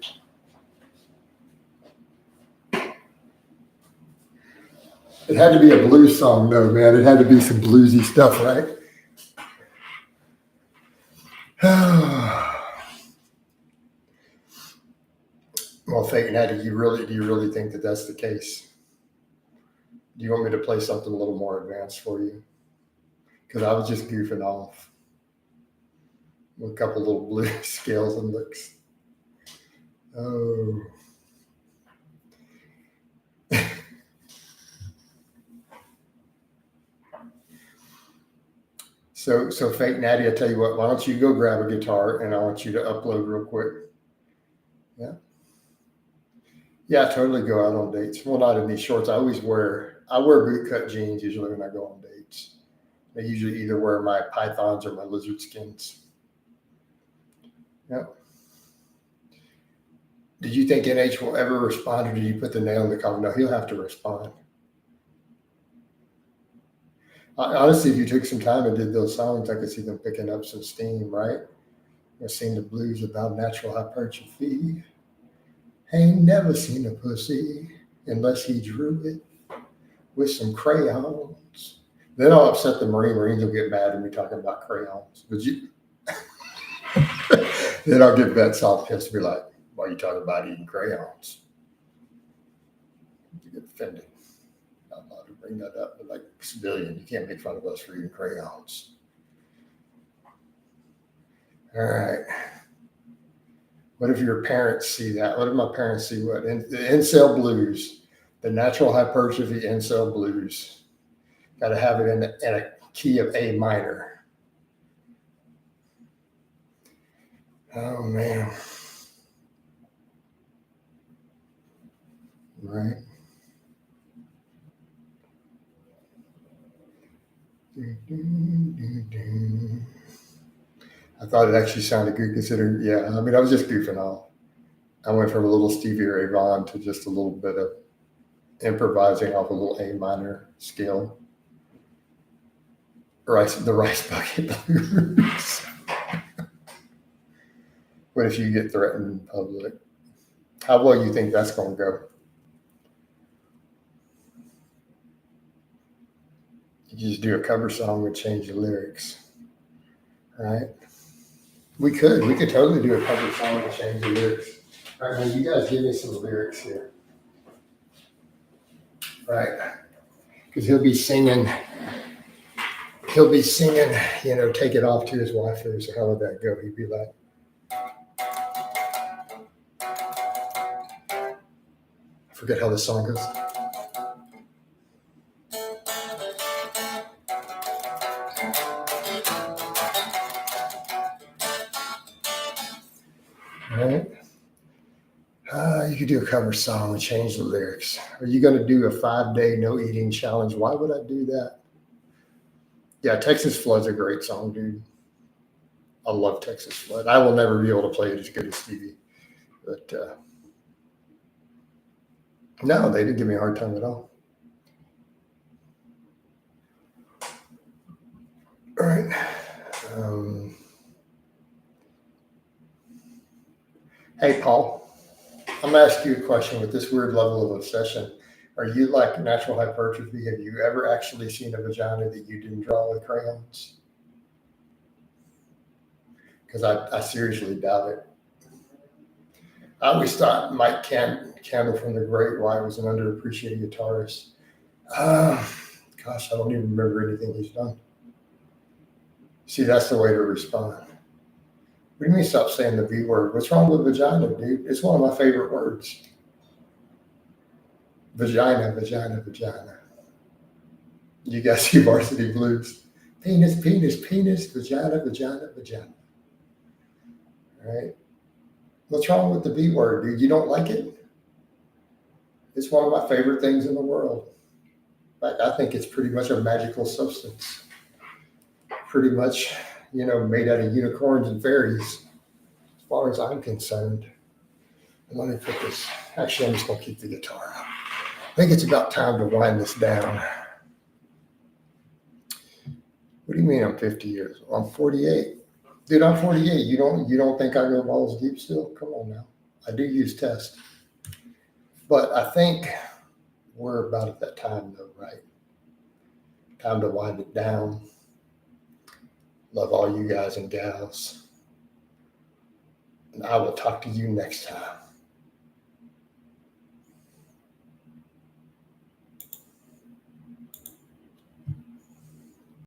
S1: It had to be a blues song, though, man. It had to be some bluesy stuff, right? Well, Fate Natty, do you really think that that's the case? Do you want me to play something a little more advanced for you? Because I was just goofing off with a couple little blues scales and licks. Oh. So Fake Natty, I tell you what, why don't you go grab a guitar and I want you to upload real quick. Yeah. Yeah, totally go out on dates. Well, not in these shorts. I wear bootcut jeans usually when I go on dates. I usually either wear my pythons or my lizard skins. Yeah. Did you think NH will ever respond, or did you put the nail in the coffin? No, he'll have to respond. Honestly, if you took some time and did those songs, I could see them picking up some steam, right? I've seen the blues about natural hypertrophy. Ain't never seen a pussy unless he drew it with some crayons. Then I'll upset the Marines. Marines will get mad at me talking about crayons. But then I'll get vets all pissed and be like, why are you talking about eating crayons? You get offended. I'm not allowed to bring that up, but like civilian, you can't make fun of us for eating crayons. All right. What if your parents see that? What if my parents see what? The incel blues, the natural hypertrophy incel blues. Got to have it in a key of A minor. Oh, man. Right. I thought it actually sounded good considering, yeah, I mean, I was just goofing off. I went from a little Stevie Ray Vaughan to just a little bit of improvising off a little A minor scale. The rice bucket blues. What if you get threatened in public? How well you think that's going to go? You just do a cover song and change the lyrics, right? We could totally do a cover song and change the lyrics. All right, man, you guys give me some lyrics here, right? Because he'll be singing, you know, take it off to his wife. So how would that go? He'd be like, I forget how the song goes. All right. You could do a cover song and change the lyrics. Are you going to do a 5-day no eating challenge? Why would I do that? Yeah, Texas Flood's a great song, dude. I love Texas Flood. I will never be able to play it as good as Stevie. But no, they didn't give me a hard time at all. All right. Hey, Paul, I'm going to ask you a question with this weird level of obsession. Are you like natural hypertrophy? Have you ever actually seen a vagina that you didn't draw with crayons? Because I seriously doubt it. I always thought Mike Campbell from The Great White was an underappreciated guitarist. Gosh, I don't even remember anything he's done. See, that's the way to respond. What do you mean stop saying the V word? What's wrong with vagina, dude? It's one of my favorite words. Vagina, vagina, vagina. You guys see Varsity Blues? Penis, penis, penis, vagina, vagina, vagina. All right? What's wrong with the V word, dude? You don't like it? It's one of my favorite things in the world. In fact, I think it's pretty much a magical substance. Pretty much, made out of unicorns and fairies, as far as I'm concerned. And let me put this. Actually, I'm just going to keep the guitar out. I think it's about time to wind this down. What do you mean I'm 50 years old? I'm 48. Dude, I'm 48. You don't think I go balls deep still? Come on now. I do use test. But I think we're about at that time though, right? Time to wind it down. Love all you guys and gals. And I will talk to you next time.